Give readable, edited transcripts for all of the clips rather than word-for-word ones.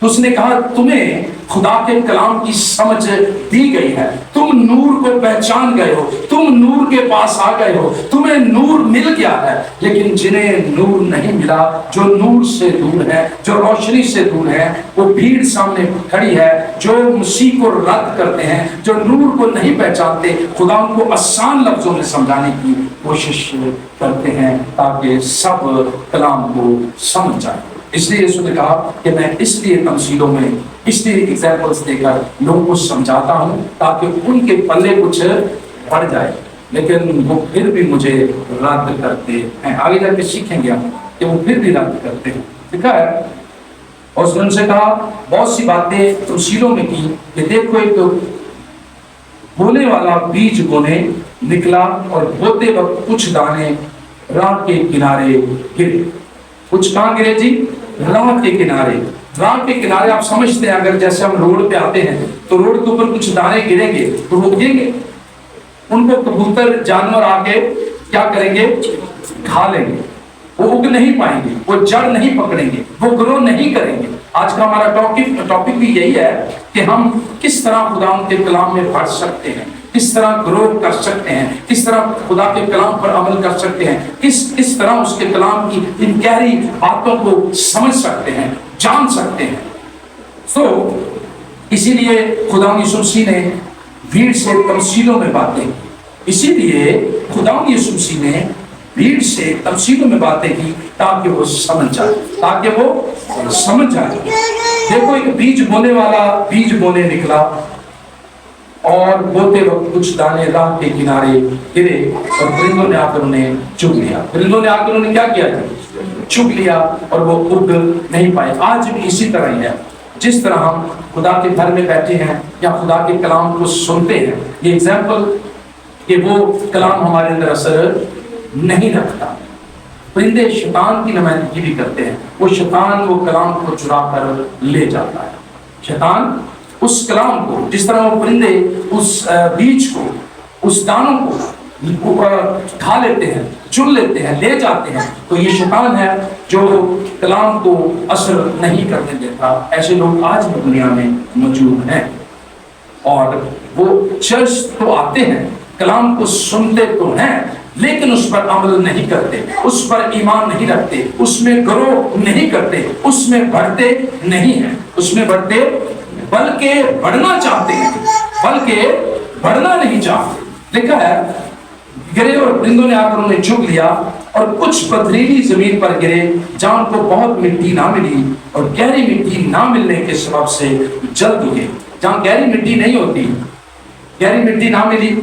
تو اس نے کہا تمہیں خدا کے کلام کی سمجھ دی گئی ہے، تم نور کو پہچان گئے ہو، تم نور کے پاس آ گئے ہو، تمہیں نور مل گیا ہے، لیکن جنہیں نور نہیں ملا، جو نور سے دور ہے، جو روشنی سے دور ہے، وہ بھیڑ سامنے کھڑی ہے، جو مسیح کو رد کرتے ہیں، جو نور کو نہیں پہچانتے، خدا ان کو آسان لفظوں میں سمجھانے کی کوشش کرتے ہیں تاکہ سب کلام کو سمجھ جائے۔ اس لیے یسوع نے کہا کہ میں اس لیے تمثیلوں میں، اس لیے ایگزامپلس دے کر لوگوں کو سمجھاتا ہوں تاکہ ان کے پلے کچھ پڑ جائے، لیکن وہ پھر بھی مجھے رد کرتے ہیں۔ آگے جا کے سیکھیں گے کہ وہ پھر بھی رد کرتے ہیں، لکھا ہے۔ اور اس نے ان سے کہا بہت سی باتیں تمثیلوں میں کی کہ دیکھو ایک بونے والا بیج بونے نکلا، اور بوتے وقت کچھ دانے راہ کے کنارے گرے۔ کچھ کہاں گرے جی؟ راہ کے کنارے۔ راہ کے کنارے آپ سمجھتے ہیں اگر جیسے ہم روڈ پہ آتے ہیں تو روڈ کے اوپر کچھ دانے گریں گے تو وہ اگیں گے، ان کو کبوتر جانور آ کے کیا کریں گے؟ کھا لیں گے، وہ اگ نہیں پائیں گے، وہ جڑ نہیں پکڑیں گے، وہ گرو نہیں کریں گے۔ آج کا ہمارا ٹاپک بھی یہی ہے کہ ہم کس طرح خدا کے کلام میں بڑھ سکتے ہیں، کس طرح گرو کر سکتے ہیں، کس طرح خدا کے کلام پر عمل کر سکتے ہیں، کس طرح اس کے کلام کی ان گہری باتوں کو سمجھ سکتے ہیں، جان سکتے ہیں۔ اسی لیے خدا یسوع مسیح نے بھیڑ سے تمثیلوں میں باتیں کی، اسی لیے خدا یسوع مسیح نے بھیڑ سے تمثیلوں میں باتیں کی تاکہ وہ سمجھ جائے، تاکہ وہ سمجھ جائے۔ دیکھو ایک بیج بونے والا بیج بونے نکلا، اور بوتے وقت کچھ دانے راہ کے کنارے گرے، اور پرندوں نے آ کر انہیں چگ لیا۔ پرندوں نے آ کر انہیں کیا کیا تھا؟ چگ لیا، اور وہ اگ نہیں پائے۔ آج بھی اسی طرح ہی ہے، جس طرح ہم خدا کے گھر میں بیٹھے ہیں یا خدا کے کلام کو سنتے ہیں، یہ ایگزامپل کہ وہ کلام ہمارے اندر اثر نہیں رکھتا۔ پرندے شیطان کی نمائندگی بھی کرتے ہیں، وہ شیطان وہ کلام کو چرا کر لے جاتا ہے۔ شیطان اس کلام کو، جس طرح وہ پرندے اس بیج کو، اس دانوں کو کھا لیتے ہیں، چن لیتے ہیں، لے جاتے ہیں، تو یہ شیطان ہے جو کلام کو اثر نہیں کرنے دیتا۔ ایسے لوگ آج بھی دنیا میں موجود ہیں، اور وہ چرچ تو آتے ہیں، کلام کو سنتے تو ہیں، لیکن اس پر عمل نہیں کرتے، اس پر ایمان نہیں رکھتے، اس میں گرو نہیں کرتے، اس میں بڑھتے نہیں ہیں، اس میں بڑھتے بلکہ بڑھنا چاہتے ہیں، بلکہ بڑھنا نہیں چاہتے۔ لکھا ہے گرے، اور پرندوں نے آ کر انہیں چگ لیا، اور کچھ پتھریلی زمین پر گرے جہاں کو بہت مٹی نہ ملی، اور گہری مٹی نہ ملنے کے سبب سے جلد اگے۔ جہاں گہری مٹی نہیں ہوتی، گہری مٹی نہ ملی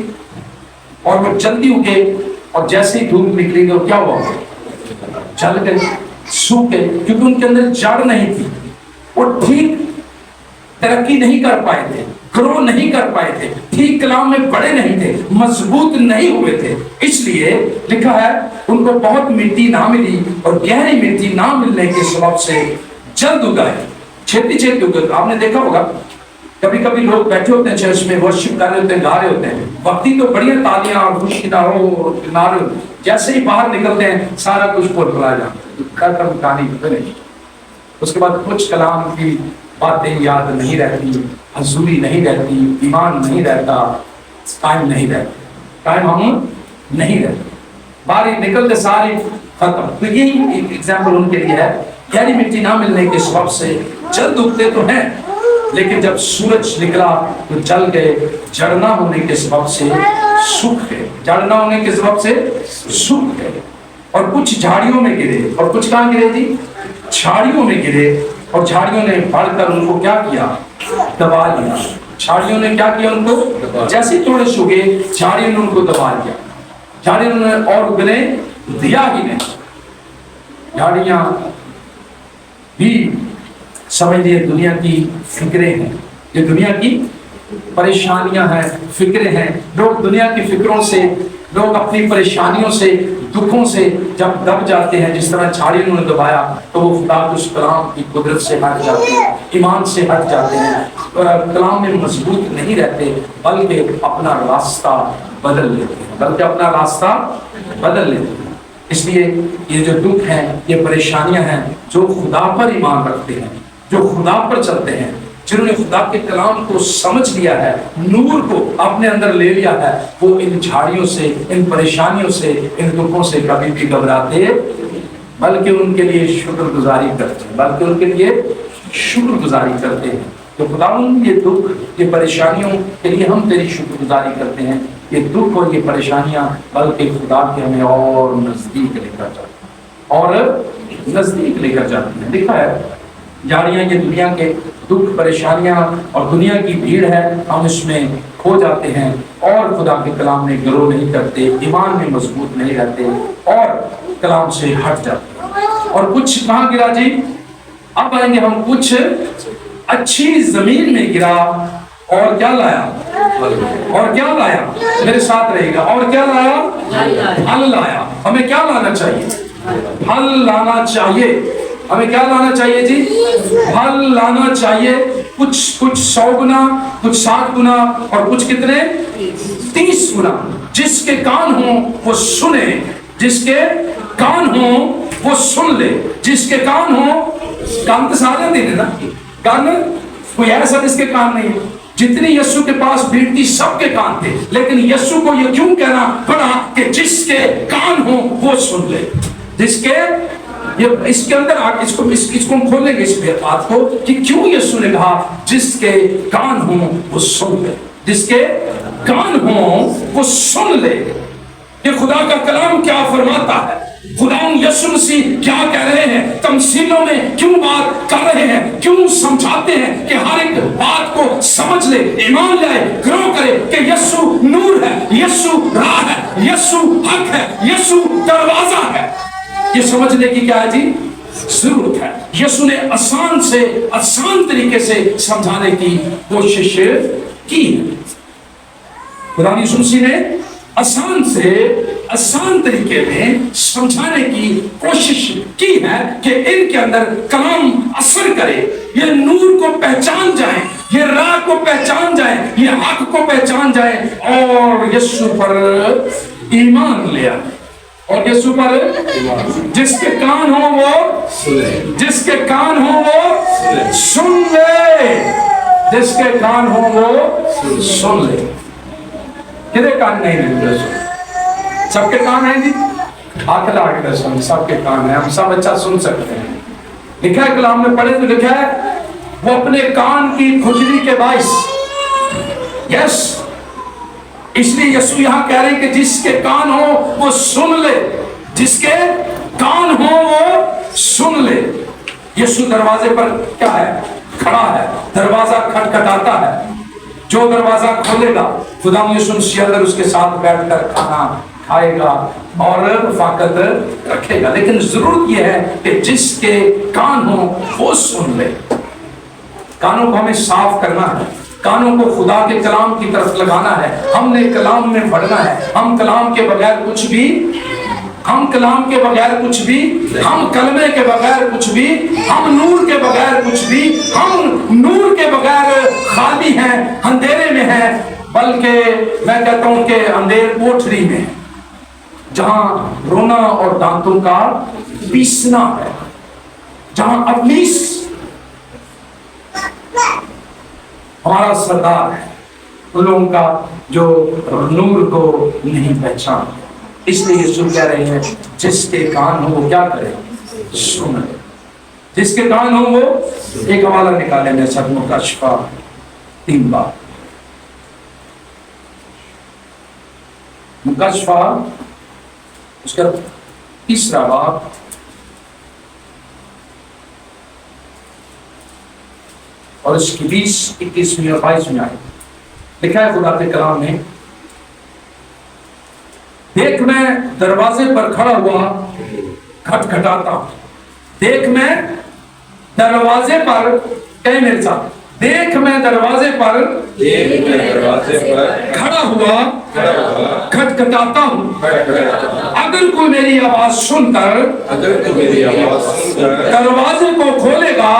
اور وہ جلدی اگے، اور جیسے ہی دھوپ نکلی تو کیا ہوا؟ جل گئے، سوکھ گئے، کیونکہ ان کے اندر جڑ نہیں تھی، وہ ٹھیک ترقی نہیں کر پائے تھے، گرو نہیں کر پائے تھے، ٹھیک کلام میں بڑے نہیں تھے، مضبوط نہیں ہوئے تھے۔ اس لیے لکھا ہے ان کو بہت مٹی نہ ملی، اور گہری مٹی نہ ملنے کے سبب سے جلد اگائے، چھیتی چھیتی اگائے۔ آپ نے دیکھا ہوگا کبھی کبھی لوگ بیٹھے ہوتے ہیں چرچ میں، ورشپ کر رہے ہوتے ہیں، گا رہے ہوتے ہیں، وقتی تو بڑی تالیاں اور خوشی نہ ہو نعرے، جیسے ہی باہر نکلتے ہیں سارا کچھ بول بلا جاتا، ختم کہانی فنش۔ اس کے بعد کچھ کلام کی باتیں یاد نہیں رہتی، حضوری نہیں رہتی، ایمان نہیں رہتا، قائم نہیں رہتا، قائم ہم نہیں رہتے، باہر نکلتے سارے ختم۔ تو یہی ایگزامپل ان کے لیے ہے، گہری مٹی نہ ملنے کے سبب سے جلد اگتے تو ہیں، لیکن جب سورج نکلا تو جل گئے، جڑ نہ ہونے کے سبب سے سوکھ گئے، جڑ نہ ہونے کے سبب سے سوکھ گئے۔ اور کچھ جھاڑیوں میں گرے، اور کچھ کہاں گرے جی؟ جھاڑیوں میں گرے، اور جھاڑیوں نے بڑھ کر ان کو کیا کیا؟ دبا لیا۔ جھاڑیوں نے کیا کیا؟ ان کو جیسے تھوڑے سوگے، جھاڑیوں نے ان کو دبا لیا، جھاڑیوں نے اور اگنے دیا ہی نہیں۔ جھاڑیاں بھی سمجھ لیے دنیا کی فکریں ہیں، یہ دنیا کی پریشانیاں ہیں، فکریں ہیں۔ لوگ دنیا کی فکروں سے، لوگ اپنی پریشانیوں سے، دکھوں سے جب دب جاتے ہیں، جس طرح جھاڑی انہوں نے دبایا، تو وہ خدا کے اس کلام کی قدرت سے ہٹ جاتے ہیں، ایمان سے ہٹ جاتے ہیں، کلام میں مضبوط نہیں رہتے، بلکہ اپنا راستہ بدل لیتے ہیں، بلکہ اپنا راستہ بدل لیتے ہیں۔ اس لیے یہ جو دکھ ہیں، یہ پریشانیاں ہیں، جو خدا پر ایمان رکھتے ہیں، جو خدا پر چلتے ہیں، جنہوں نے خدا کے کلام کو سمجھ لیا ہے، نور کو اپنے اندر لے لیا ہے، وہ ان جھاڑیوں سے، ان پریشانیوں سے، ان دکھوں سے کبھی بھی گھبراتے بلکہ ان کے لیے شکر گزاری کرتے ہیں، بلکہ ان کے لیے شکر گزاری کرتے ہیں کہ خداوند یہ دکھ، یہ پریشانیوں کے لیے ہم تیری شکر گزاری کرتے ہیں، یہ دکھ اور یہ پریشانیاں بلکہ خدا کے ہمیں اور نزدیک لے کر جاتی ہیں، اور نزدیک لے کر جاتی ہیں۔ دیکھا ہے جاڑیاں یہ دنیا کے دکھ پریشانیاں اور دنیا کی بھیڑ ہے، ہم اس میں کھو جاتے ہیں اور خدا کے کلام میں گرو نہیں کرتے، ایمان میں مضبوط نہیں رہتے اور کلام سے ہٹ جاتے ہیں۔ اور کچھ کہاں گرا جی؟ اب آئیں گے ہم، کچھ اچھی زمین میں گرا اور کیا لایا؟ اور کیا لایا؟ میرے ساتھ رہے گا، اور کیا لایا؟ پھل لایا۔ ہمیں کیا لانا چاہیے؟ پھل لانا چاہیے۔ ہمیں کیا لانا چاہیے جی؟ پھل لانا چاہیے، کچھ 100 گنا، کچھ 60 گنا اور کچھ کتنے؟ 30 گنا۔ جس کے کان ہوں وہ سنے، جس کے کان ہوں وہ سن لے، جس کے کان ہوں، کان تو سارے دینے نا، کان کوئی ایسا جس کے کان نہیں ہے۔ جتنی یسوع کے پاس بھیڑ تھی سب کے کان تھے، لیکن یسوع کو یہ کیوں کہنا پڑا کہ جس کے کان ہوں وہ سن لے؟ جس کے، یہ اس کے اندر اس کو ہم کھولیں گے اس بات کو کہ کیوں یسوع نے کہا جس کے کان ہوں وہ سن لے، جس کے کان ہوں وہ سن لے۔ کہ خدا کا کلام کیا فرماتا ہے، خدا یسوع مسیح کیا کہہ رہے ہیں، تمثیلوں میں کیوں بات کر رہے ہیں، کیوں سمجھاتے ہیں کہ ہر ایک بات کو سمجھ لے، ایمان لائے، گرو کرے کہ یسوع نور ہے، یسوع راہ ہے، یسوع حق ہے، یسوع دروازہ ہے۔ یہ سمجھنے کی کیا ہے جی؟ ضرورت ہے۔ یسوع نے آسان سے آسان طریقے سے سمجھانے کی کوشش کی ہے۔ خدا یسوع مسیح نے آسان سے آسان طریقے میں سمجھانے کی کوشش کی ہے کہ ان کے اندر کلام اثر کرے، یہ نور کو پہچان جائیں، یہ راہ کو پہچان جائیں، یہ حق کو پہچان جائیں اور یسوع پر ایمان لے آئیں۔ اور یسوع پر جس کے کان ہوں وہ، جس کے کان ہوں وہ سن لے، جس کے کان ہوں وہ سن لے۔ کدے کان نہیں ہیں؟ سب کے کان ہیں جی؟ آخر آگے دسوں سب کے کان ہیں، ہم سب اچھا سن سکتے ہیں۔ لکھا ہے کلام میں پڑھے تو لکھا ہے وہ اپنے کان کی کھجلی کے باعث، یس، اس لیے یسوع یہاں کہہ رہے ہیں کہ جس کے کان ہو وہ سن لے، جس کے کان ہو وہ سن لے۔ یسوع دروازے پر کیا ہے؟ کھڑا ہے، دروازہ کھٹکھٹاتا ہے۔ جو دروازہ کھولے گا خدا یسوع مسیح اندر اس کے ساتھ بیٹھ کر کھانا کھائے گا اور رفاقت رکھے گا۔ لیکن ضرورت یہ ہے کہ جس کے کان ہوں وہ سن لے۔ کانوں کو ہمیں صاف کرنا ہے، کانوں کو خدا کے کلام کی طرف لگانا ہے، ہم نے کلام میں بڑھنا ہے۔ ہم کلام کے بغیر کچھ بھی، ہم کلام کے بغیر کچھ بھی، ہم کلمے کے بغیر کچھ بھی، ہم نور کے بغیر کچھ بھی، ہم نور کے بغیر خالی ہیں، اندھیرے میں ہیں، بلکہ میں کہتا ہوں کہ اندھیر کوٹھری میں جہاں رونا اور دانتوں کا پیسنا ہے، جہاں ابلیس ہمارا سردار ہے، ان لوگوں کا جو نور کو نہیں پہچان۔ اس لیے یسوع کہہ رہے ہیں جس کے کان ہو وہ کیا کرے؟ سن لے۔ جس کے کان ہو وہ، ایک حوالہ نکالیں گے سب مکاشفہ 3 بار، مکاشفہ اس کا 3 باب اور اس کی 20، 21 اور 22 میں آئے، لکھا ہے خدا کے کلام میں، دیکھ میں دروازے پر کھڑا ہوا کھٹکھٹاتا ہوں۔ دیکھ میں دروازے پر، کہیں میرے ساتھ، دیکھ میں دروازے پر کھڑا ہوا کھٹکھٹاتا ہوں، اگر کوئی میری آواز سن کر دروازے کو کھولے گا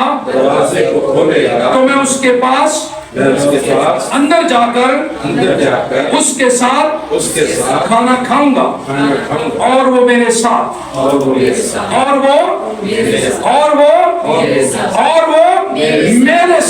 تو میں اس کے پاس اندر جا کر اس کے ساتھ کھانا کھاؤں گا اور وہ میرے ساتھ، اور وہ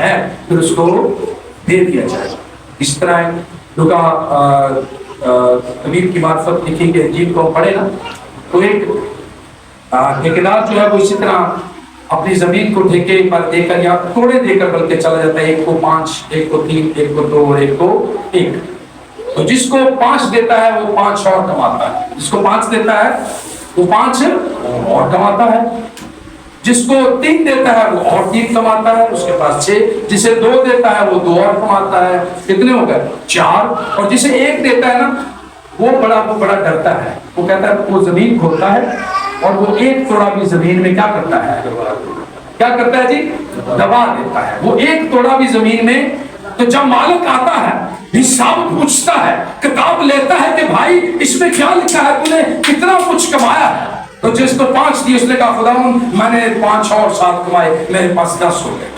ہے پھر اس کو دے دیا جائے. اس طرح لوکا امیر کی معرفت لکھی کہ انجیل کو پڑھے نا تو ایک ٹھیکیدار جو ہے وہ اسی طرح اپنی زمین کو ٹھیکے پر دے کر یا توڑے دے کر بلکہ چلا جاتا ہے, 1 کو 5, 1 کو 3, 1 کو 2 اور 1 کو 1. تو جس کو 5 دیتا ہے وہ 5 اور کماتا ہے, جس کو 5 دیتا ہے وہ 5 اور کماتا ہے, جس کو 3 دیتا ہے وہ اور 3 کماتا ہے, اس کے پاس 6, جسے 2 دیتا ہے وہ 2 اور کماتا ہے, کتنے ہو گئے 4, اور جسے 1 دیتا ہے نا وہ بڑا ڈرتا ہے, وہ کہتا ہے وہ زمین کھودتا ہے اور وہ 1 توڑا بھی زمین میں کیا کرتا ہے جی دبا دیتا ہے, وہ 1 توڑا بھی زمین میں. تو جب مالک آتا ہے حساب پوچھتا ہے, کتاب لیتا ہے کہ بھائی اس میں کیا لکھا ہے, تو نے کتنا کچھ کمایا ہے, تو جس کو 5 دی اس نے کہا خداوند میں نے 5 اور 7 کمائے, میرے پاس 10 ہو گئے.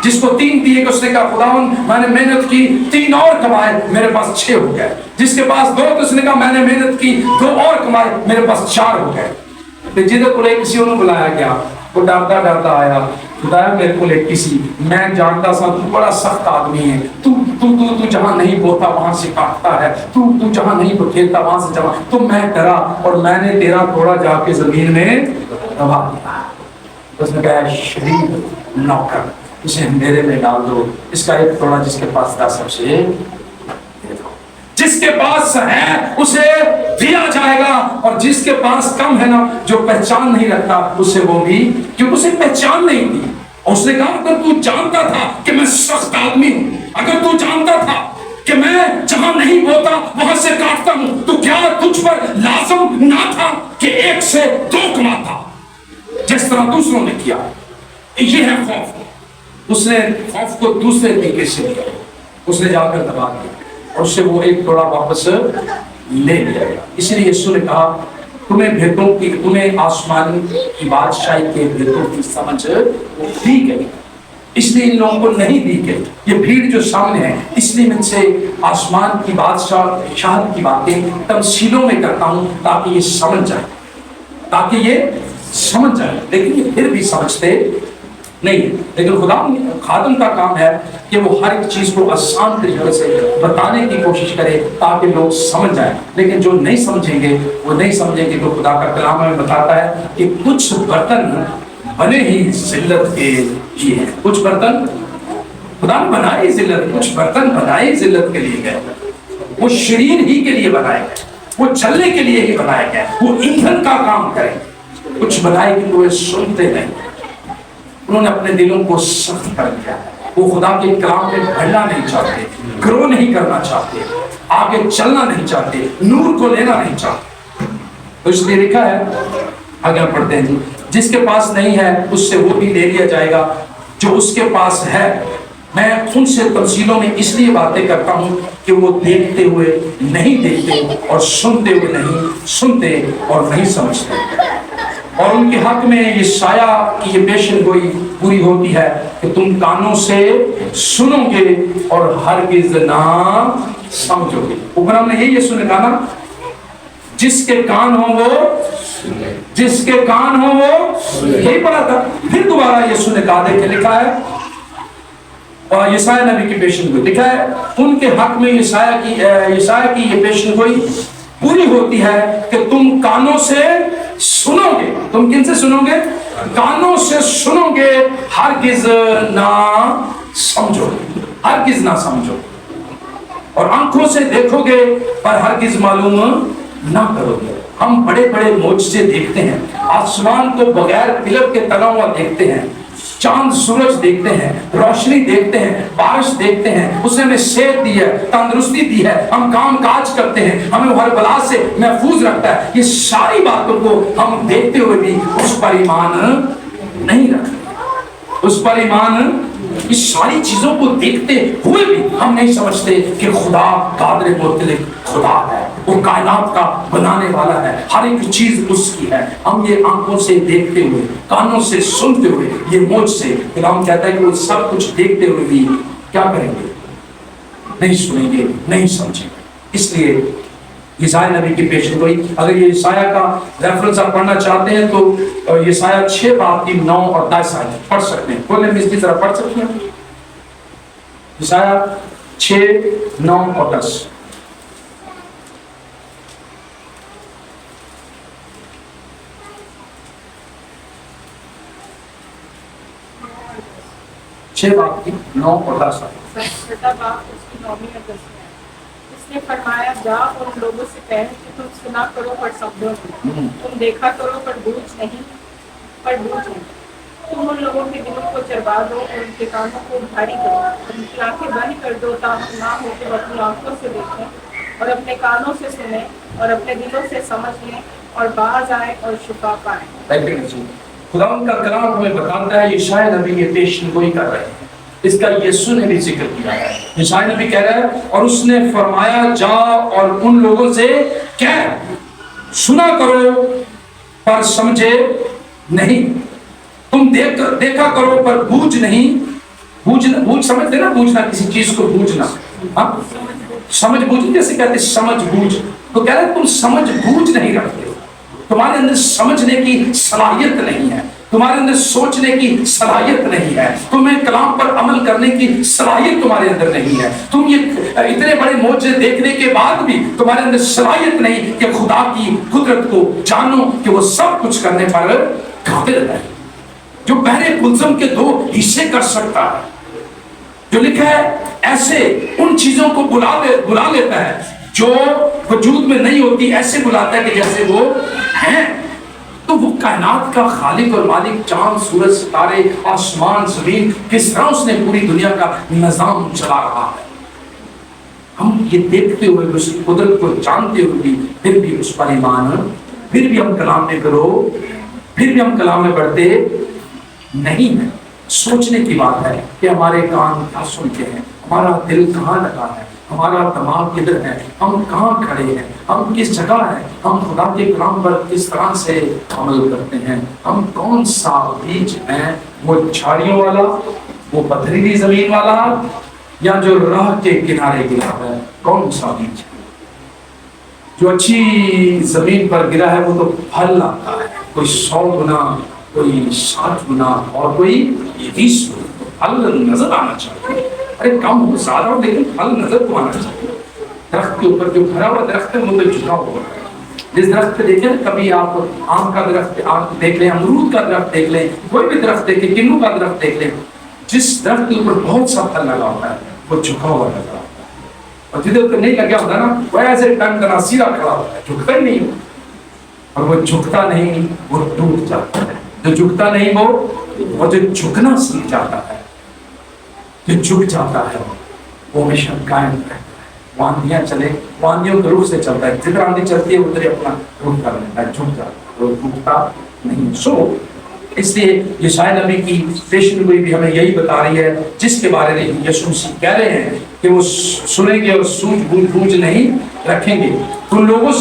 جس کو 3 دیے اس نے کہا خداوند میں نے محنت کی 3 اور کمائے, میرے پاس 6 ہو گئے. جس کے پاس 2 تو اس نے کہا میں نے محنت کی 2 اور کمائے, میرے پاس 4 ہو گئے. جدھر کو کسی نے بلایا گیا وہ ڈرتا آیا, خدایا میرے کو کسی میں جانتا سا تو بڑا سخت آدمی ہے, تو جہاں نہیں بوتا وہاں سے کاٹتا ہے, تو جہاں نہیں کھیلتا وہاں سے جمع, تو میں ڈرا اور میں نے تیرا تھوڑا جا کے زمین میں دبا دیا. اس نے کہا شریف نوکر اسے میرے میں ڈال دو, اس کا 1 توڑا جس کے پاس 10 ہے اسے دے دو, جس کے پاس ہے اسے دیا جائے گا, اور جس کے پاس کم ہے نا جو پہچان نہیں رکھتا اسے وہ بھی, کیونکہ اسے پہچان نہیں دی. اس نے کہا اگر تو جانتا تھا کہ میں سخت آدمی ہوں, اگر تو جانتا تھا کہ میں جہاں نہیں بوتا وہاں سے کاٹتا ہوں, تو کیا تجھ پر لازم نہ تھا کہ 1 سے 2 کماتا جس طرح دوسروں نے کیا. یہ ہے خوف. اس نے خوف کو دوسرے طریقے سے لیا, اس نے جا کر دبا دیا اور اس سے وہ 1 توڑا واپس لے لیا گیا. اس لیے یسوع نے کہا تمہیں آسمان کی بادشاہی کے بھیتوں کی سمجھ دی گئی, اس لیے ان لوگوں کو نہیں دی گئی. یہ بھیڑ جو سامنے ہے اس لیے میں سے آسمان کی بادشاہت کی باتیں تمثیلوں میں کرتا ہوں تاکہ یہ سمجھ جائے, لیکن یہ پھر بھی سمجھتے نہیں. لیکن خدا خادم کا کام ہے کہ وہ ہر ایک چیز کو آسان طریقے سے بتانے کی کوشش کرے تاکہ لوگ سمجھ جائیں. لیکن جو نہیں سمجھیں گے وہ نہیں سمجھیں گے. تو خدا کا کلام ہمیں بتاتا ہے کہ کچھ برتن بنے ہی ذلت کے لیے ہیں. کچھ برتن خدا نے بنائے ذلت, کچھ برتن بنائے ذلت کے لیے گئے. وہ شریر ہی کے لیے بنائے گئے, وہ چلنے کے لیے ہی بنائے گئے, وہ ایندھن کا کام کریں. کچھ بنائے کہ وہ سنتے نہیں, انہوں نے اپنے دلوں کو سخت کر دیا. وہ خدا کے کلام میں بڑھنا نہیں چاہتے, گرو نہیں کرنا چاہتے, آگے چلنا نہیں چاہتے, نور کو لینا نہیں چاہتے. تو اس لیے لکھا ہے, آگے پڑھتے ہیں, جس کے پاس نہیں ہے اس سے وہ بھی لے لیا جائے گا جو اس کے پاس ہے. میں ان سے تفصیلوں میں اس لیے باتیں کرتا ہوں کہ وہ دیکھتے ہوئے نہیں دیکھتے اور سنتے ہوئے نہیں سنتے اور نہیں سمجھتے. اور ان کے حق میں یہ سایہ کی یہ پیشن گوئی پوری ہوتی ہے کہ تم کانوں سے سنو گے اور ہرگز نہ سمجھو گے. اوپر ہم نے یہی سنے کہا نا, جس کے کان ہوں وہ یہی پڑھا تھا. پھر دوبارہ یسوع نے کہا, دیکھیں لکھا ہے اور یسایہ نبی کی پیشن گوئی لکھا ہے, ان کے حق میں یسایہ کی یہ پیشن گوئی پوری ہوتی ہے کہ تم کانوں سے سنو گے. تم کن سے سنو گے؟ کانوں سے سنو گے, ہرگز نہ سمجھو گے, ہرگز نہ سمجھو. اور آنکھوں سے دیکھو گے پر ہرگز معلوم نہ کرو گے. ہم بڑے بڑے معجزے دیکھتے ہیں, آسمان کو بغیر پلک کے تنا ہوا دیکھتے ہیں, چاند سورج دیکھتے ہیں, روشنی دیکھتے ہیں, بارش دیکھتے ہیں. اس نے ہمیں صحت دی ہے, تندرستی دی ہے, ہم کام کاج کرتے ہیں, ہمیں ہر بلا سے محفوظ رکھتا ہے. یہ ساری باتوں کو ہم دیکھتے ہوئے بھی اس پر ایمان نہیں رکھتے. اس پر ایمان, اس ساری چیزوں کو دیکھتے ہوئے بھی ہم نہیں سمجھتے کہ خدا قادر مطلق خدا ہے, وہ کائنات کا بنانے والا ہے, ہر ایک چیز اس کی ہے. ہم یہ آنکھوں سے دیکھتے ہوئے, کانوں سے سنتے ہوئے, یہ معجزے کلام کہتا ہے کہ وہ سب کچھ دیکھتے ہوئے بھی کیا کریں گے؟ نہیں سنیں گے, نہیں سمجھیں گے. اس لیے یسایہ نبی کی پیشن گوئی. اگر یہ یسایہ کا ریفرنس آپ پڑھنا چاہتے ہیں تو یسایہ 6 باب کی 9 اور 10 آیت پڑھ سکتے ہیں. کھولیں میں اس کی طرح پڑھ سکتے ہیں. یسایہ 6 9 اور 10. چھ باب کی 9 اور 10 آیت. چھٹا باپ اس کی 9ویں اور 10ویں ہے. اس نے فرمایا جا اور ان لوگوں سے کہہ کہ تم سنا کرو پر سمجھو نہیں، تم دیکھا کرو پر بوجھ نہیں. تم ان لوگوں کے دلوں کو چربا دو اور ان کے کانوں کو بھاری کرو، ان کی آنکھیں بند کر دو تاہم نہ ہو کہ وہ اپنی آنکھوں سے دیکھیں اور اپنے کانوں سے سنیں اور اپنے دلوں سے سمجھ لیں اور باز آئے اور شفا پائیں. خدا ان کا کلام ہمیں بتاتا ہے یشایہ نبی یہ پیشن گوئی کر رہے ہیں. اس کا یسوع نے بھی ذکر کیا ہے. یشایہ نبی کہہ رہا ہے اور اس نے فرمایا جا اور ان لوگوں سے کہہ سنا کرو پر سمجھے نہیں، تم دیکھا کرو پر بوجھ نہیں. بوجھ سمجھتے نا، بوجھنا کسی چیز کو بوجھنا. ہاں سمجھ بوجھ جیسے کہتے سمجھ بوجھ، تو کہہ رہے تم سمجھ بوجھ نہیں رکھتے، تمہارے اندر سمجھنے کی صلاحیت نہیں ہے، تمہارے اندر سوچنے کی صلاحیت نہیں ہے، تمہیں کلام پر عمل کرنے کی صلاحیت تمہارے اندر نہیں ہے. تم یہ اتنے بڑے معجزے دیکھنے کے بعد بھی تمہارے اندر صلاحیت نہیں کہ خدا کی قدرت کو جانو کہ وہ سب کچھ کرنے پر قادر ہے، جو بحر کلثم کے 2 حصے کر سکتا ہے، جو لکھا ہے ایسے ان چیزوں کو بلا لیتا ہے جو وجود میں نہیں ہوتی، ایسے بلاتا ہے کہ جیسے وہ ہیں. تو وہ کائنات کا خالق اور مالک، چاند سورج ستارے آسمان زمین، کس طرح اس نے پوری دنیا کا نظام چلا رہا ہے. ہم یہ دیکھتے ہوئے اس کی قدرت کو جانتے ہوئے بھی پھر بھی اس پر ایمان، پھر بھی ہم کلام میں کرو، پھر بھی ہم کلام میں بڑھتے نہیں ہیں. سوچنے کی بات ہے کہ ہمارے کان کیا سنتے ہیں، ہمارا دل کہاں لگا ہے، ہمارا دماغ کدھر ہے، ہم کہاں کھڑے ہیں، ہم کس جگہ ہیں، ہم خدا کے کلام پر کس طرح سے عمل کرتے ہیں، ہم کون سا بیج ہیں، وہ جھاڑیوں والا، وہ پتھریلی زمین والا، یا جو راہ کے کنارے گرا ہے. کون سا بیج ہے؟ جو اچھی زمین پر گرا ہے وہ تو پھل لاتا ہے، کوئی 100 گنا، کوئی 60 گنا اور کوئی 20 گنا. پھل نظر آنا چاہیے، ارے کم ہو زیادہ ہو لیکن پھل نظر تو آنا چاہیے. درخت کے اوپر جو کھڑا ہوا درخت ہے وہ تو جھکا ہوا ہے. جس درخت پہ دیکھیں کبھی آپ آم کا درخت دیکھ لیں، امرود کا درخت دیکھ لیں، کوئی بھی درخت دیکھیں، کنو کا درخت دیکھ لیں، جس درخت کے اوپر بہت سا پھل لگا ہوتا ہے وہ جھکا ہوا نظر آتا ہے. اور جدھر اوپر نہیں لگا ہوتا نا وہ ایسے ٹنگ کرنا سیدھا کھڑا ہوتا ہے، جھکتا ہی نہیں. اور وہ جھکتا نہیں وہ ٹوٹ جاتا ہے. جو جھکتا نہیں وہ جو جھکنا سیکھ جاتا ہے، جو جھک جاتا ہے وہ ہمیشہ قائم رہتا ہے. واندیاں چلے، واندیوں کے رخ سے چلتا ہے، جدھر آندھی چلتی ہے ادھر اپنا رخ کر لیتا ہے، جھک جاتا ہے، وہ جھکتا نہیں. سو اس لیے یشایہ نبی کی پیشن گوئی بھی ہمیں یہی بتا رہی ہے جس کے بارے میں یسوع مسیح کہہ رہے ہیں کہ وہ سنیں گے اور سوجھ بوجھ نہیں رکھیں گے. ان لوگوں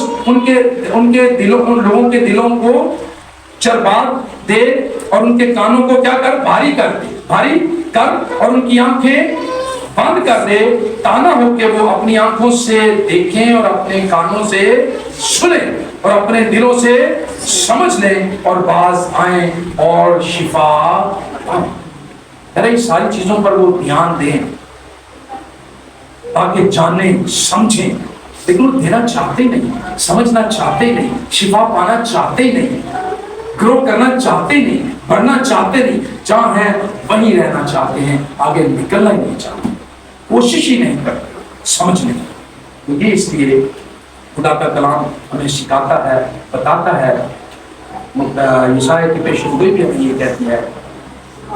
کے دلوں کو چربا دے اور ان کے کانوں کو کیا کر بھاری کر اور ان کی آنکھیں بند کر دے، تانا ہو کہ وہ اپنی آنکھوں سے دیکھیں اور اپنے کانوں سے سنیں اور اپنے دلوں سے سمجھ لیں اور باز آئیں اور شفا پائیں. ارے ساری چیزوں پر وہ دھیان دیں تاکہ جانیں سمجھیں، لیکن وہ دینا چاہتے نہیں، سمجھنا چاہتے نہیں، شفا پانا چاہتے نہیں، گرو کرنا چاہتے نہیں، بڑھنا چاہتے نہیں، جہاں ہیں وہیں رہنا چاہتے ہیں، آگے نکلنا ہی نہیں چاہتے، کوشش ہی نہیں کرتے سمجھنے کی. یہ اس لیے خدا کا کلام ہمیں سکھاتا ہے، بتاتا ہے. یشایہ کی پیشن گوئی بھی ہمیں یہ کہتی ہے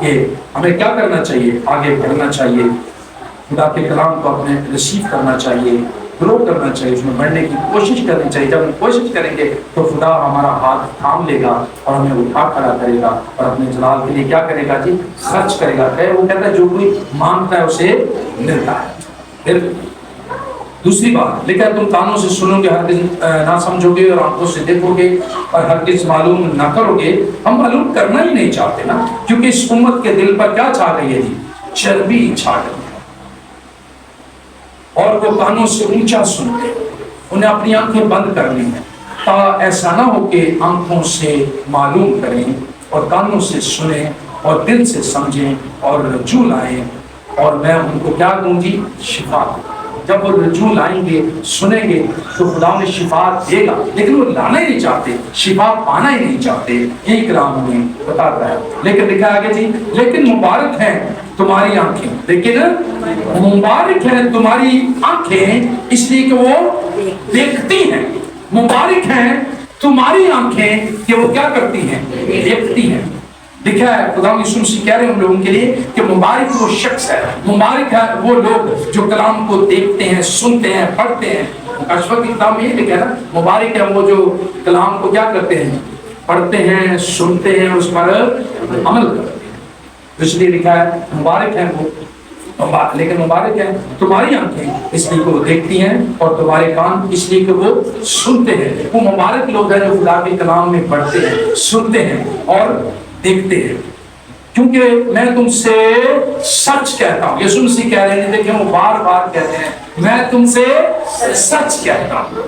کہ ہمیں کیا کرنا چاہیے، آگے بڑھنا چاہیے، خدا کے کلام کو اپنے ریسیو کرنا چاہیے، گرو کرنا چاہیے، اس میں بڑھنے کی کوشش کرنی چاہیے. جب ہم کوشش کریں گے تو خدا ہمارا ہاتھ تھام لے گا اور ہمیں اٹھا کھڑا کرے گا اور اپنے جلال کے لیے کیا کرے گا جی، خرچ کرے گا. وہ کہتا ہے جو کوئی مانگتا ہے اسے ملتا ہے. پھر دوسری بات لکھا ہے تم کانوں سے سنو گے ہرگز نہ سمجھو گے اور آنکھوں سے دیکھو گے اور ہرگز معلوم نہ کرو گے. ہم معلوم کرنا ہی نہیں چاہتے نا، کیونکہ اس امت کے دل پر کیا چھا گئی ہے جی، چربی چھا گئی ہے. اور وہ کانوں سے اونچا سنتے انہیں اپنی آنکھیں بند کرنی ہیں، تا ایسا نہ ہو کہ آنکھوں سے معلوم کریں اور کانوں سے سنیں اور دل سے سمجھیں اور رجوع لائیں، اور میں ان کو کیا دوں گی؟ شفا۔ جب وہ رجوع لائیں گے، سنیں گے، تو خدا انہیں شفا دے گا، لیکن وہ لانا ہی نہیں چاہتے، شفا پانا ہی نہیں چاہتے۔ یہی کلام ہمیں بتاتا ہے۔ لیکن لکھا آگے جی، لیکن مبارک ہیں تمہاری آنکھیں، لیکن مبارک ہیں تمہاری آنکھیں اس لیے کہ وہ دیکھتی ہیں۔ مبارک ہیں تمہاری آنکھیں کہ وہ کیا کرتی ہیں؟ دیکھتی ہیں۔ لکھا ہے خدا یسوع مسیح کہہ رہے ہیں ان لوگوں کے لیے کہ مبارک وہ شخص ہے، مبارک ہے وہ لوگ جو کلام کو دیکھتے ہیں، سنتے ہیں، پڑھتے ہیں۔ اشفق کی کتاب میں یہ لکھا ہے نا، مبارک ہے وہ جو کلام کو کیا کرتے ہیں؟ پڑھتے ہیں، سنتے ہیں، اس پر عمل کرتے ہیں۔ اس لیے لکھا ہے مبارک ہے وہ، لیکن مبارک ہے تمہاری آنکھیں اس لیے کہ وہ دیکھتی ہیں اور تمہارے کان اس لیے کہ وہ سنتے ہیں۔ وہ مبارک لوگ ہیں جو خدا کے کلام میں پڑھتے ہیں، سنتے ہیں اور دیکھتے ہیں، کیونکہ میں تم سے سچ کہتا ہوں۔ یسوع مسیح کہہ رہے ہیں، دیکھیں وہ بار بار کہتے ہیں میں تم سے سچ کہتا ہوں۔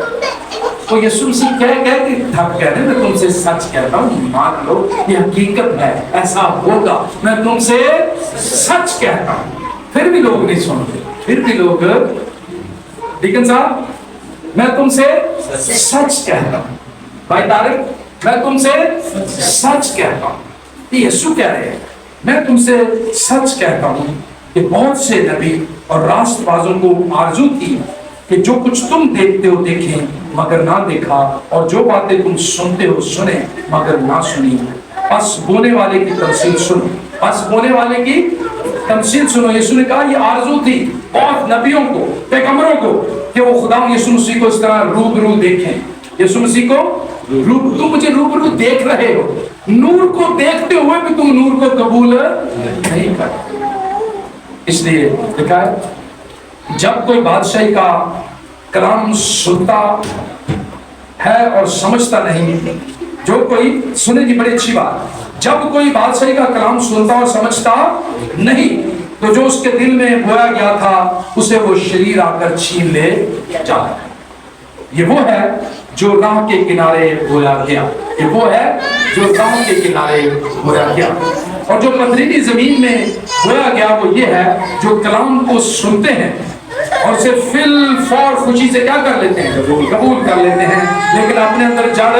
تو یسوع مسیح کہہ کے تھک گئے ہیں، میں تم سے سچ کہتا ہوں، مان لو یہ حقیقت ہے، ایسا ہوگا، میں تم سے سچ کہتا ہوں۔ پھر بھی لوگ نہیں سنتے، پھر بھی لوگ، لیکن صاحب میں تم سے سچ کہتا ہوں۔ بھائی طارق میں تم سے سچ کہتا ہوں، یہ یسوع کہہ رہے ہیں میں تم سے سچ کہتا ہوں کہ بہت سے نبی اور راست بازوں کو آرزو تھی کہ جو کچھ تم دیکھتے ہو دیکھیں مگر نہ دیکھا، اور جو باتیں تم سنتے ہو سنیں مگر نہ سنی۔ پس بونے والے کی تمثیل سنو، پس بونے والے کی تمثیل سنو۔ یسوع نے کہا یہ آرزو تھی بہت نبیوں کو، پیغمبروں کو، کہ وہ خدا یسوع مسیح کو اس طرح روبرو دیکھیں۔ یسوع مسیح کو تم مجھے روبرو دیکھ رہے ہو، نور کو دیکھتے ہوئے بھی تم نور کو قبول نہیں کرتے۔ اس لیے لکھا ہے جب کوئی بادشاہی کا کلام سنتا ہے اور سمجھتا نہیں، جو کوئی سنے جی بڑی اچھی بات، جب کوئی بادشاہی کا کلام سنتا اور سمجھتا نہیں تو جو اس کے دل میں بویا گیا تھا اسے وہ شریر آ کر چھین لے جاتا ہے۔ یہ وہ ہے جو راہ کے کنارے بویا گیا، یہ وہ ہے جو راہ کے کنارے بویا گیا۔ اور جو پتھریلی زمین میں بویا گیا وہ یہ ہے جو کلام کو سنتے ہیں اور اسے فی الفور خوشی سے کیا کر لیتے ہیں؟ قبول کر لیتے ہیں، لیکن اپنے اندر جڑ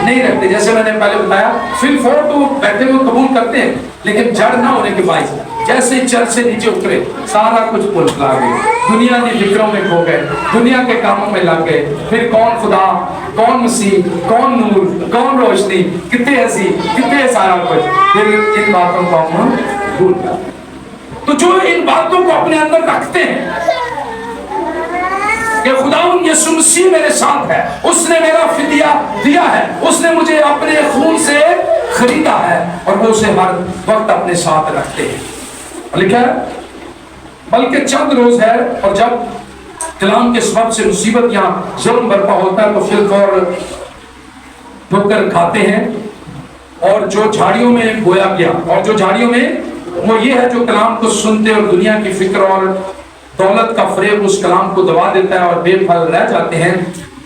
نہیں رکھتے۔ جیسے میں نے پہلے بتایا فی الفور تو بیٹھے ہوئے قبول کرتے ہیں، لیکن جڑ نہ ہونے کے باعث جیسے چرچ سے نیچے اترے سارا کچھ بھلا گئے، دنیا کی فکروں میں کھو گئے، دنیا کے کاموں میں لگ گئے، پھر کون خدا، کون مسیح، کون نور، کون روشنی، کتنے ایسی، کتنے سارا کچھ، پھر ان باتوں کو ہم بھول جاتے ہیں۔ تو جو ان باتوں کو اپنے اندر رکھتے ہیں کہ خداوند یسوع مسیح میرے ساتھ ہے، اس نے میرا فدیہ دیا ہے، اس نے مجھے اپنے خون سے خریدا ہے، اور وہ اسے ہر وقت اپنے ساتھ رکھتے ہیں۔ لکھا ہے بلکہ چند روز ہے اور جب کلام کے سبب سے مصیبت یا ظلم برپا ہوتا ہے تو فی الفور ٹھوکر کھاتے ہیں، اور جو جھاڑیوں میں بویا گیا، اور جو جھاڑیوں میں وہ یہ ہے جو کلام کو سنتے اور دنیا کی فکر اور دولت کا فریب اس کلام کو دبا دیتا ہے اور بے پھل رہ جاتے ہیں۔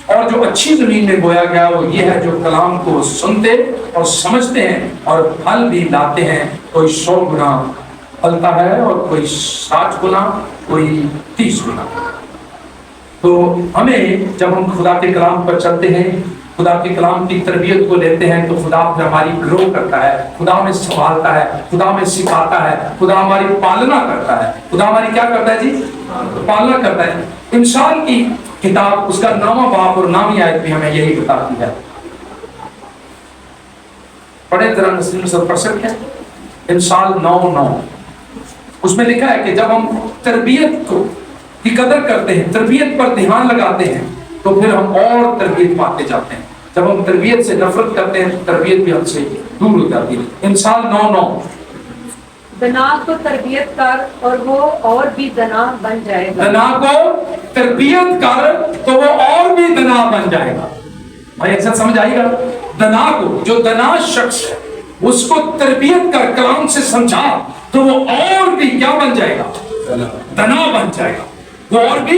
اور جو اچھی زمین میں بویا گیا وہ یہ ہے جو کلام کو سنتے اور سمجھتے ہیں اور پھل بھی لاتے ہیں، کوئی 100 گنا پھلتا ہے اور کوئی 60 گنا، کوئی 30 گنا۔ تو ہمیں جب ہم خدا کے کلام پر چلتے ہیں، خدا کے کلام کی تربیت کو لیتے ہیں، تو خدا ہماری گرو کرتا ہے، خدا ہمیں سنبھالتا ہے، خدا ہمیں سکھاتا ہے، خدا ہماری پالنا کرتا ہے۔ خدا ہماری کیا کرتا ہے جی؟ پالنا کرتا ہے۔ انسان کی کتاب اس کا 9واں باب اور 9ویں آیت بھی ہمیں یہی بتاتی ہے۔ پڑھیں ذرا نسیم سے پڑھ سکتے ہیں انسان 9:9، اس میں لکھا ہے کہ جب ہم تربیت کی قدر کرتے ہیں، تربیت پر دھیان لگاتے ہیں، تو پھر ہم اور تربیت پاتے جاتے ہیں۔ جب ہم تربیت سے نفرت کرتے ہیں تو تربیت بھی ہم سے دور ہو جاتی ہے۔ انسان 9:9، دنا کو تربیت کر اور وہ اور بھی دنا بن جائے گا۔ دنا کو تربیت کر تو وہ اور بھی دنا بن جائے گا۔ بھائی اکثر سمجھ آئے گا، دنا کو، جو دنا شخص ہے اس کو تربیت کر کلام سے سمجھا تو وہ اور بھی کیا بن جائے گا؟ دنا بن جائے گا، وہ اور بھی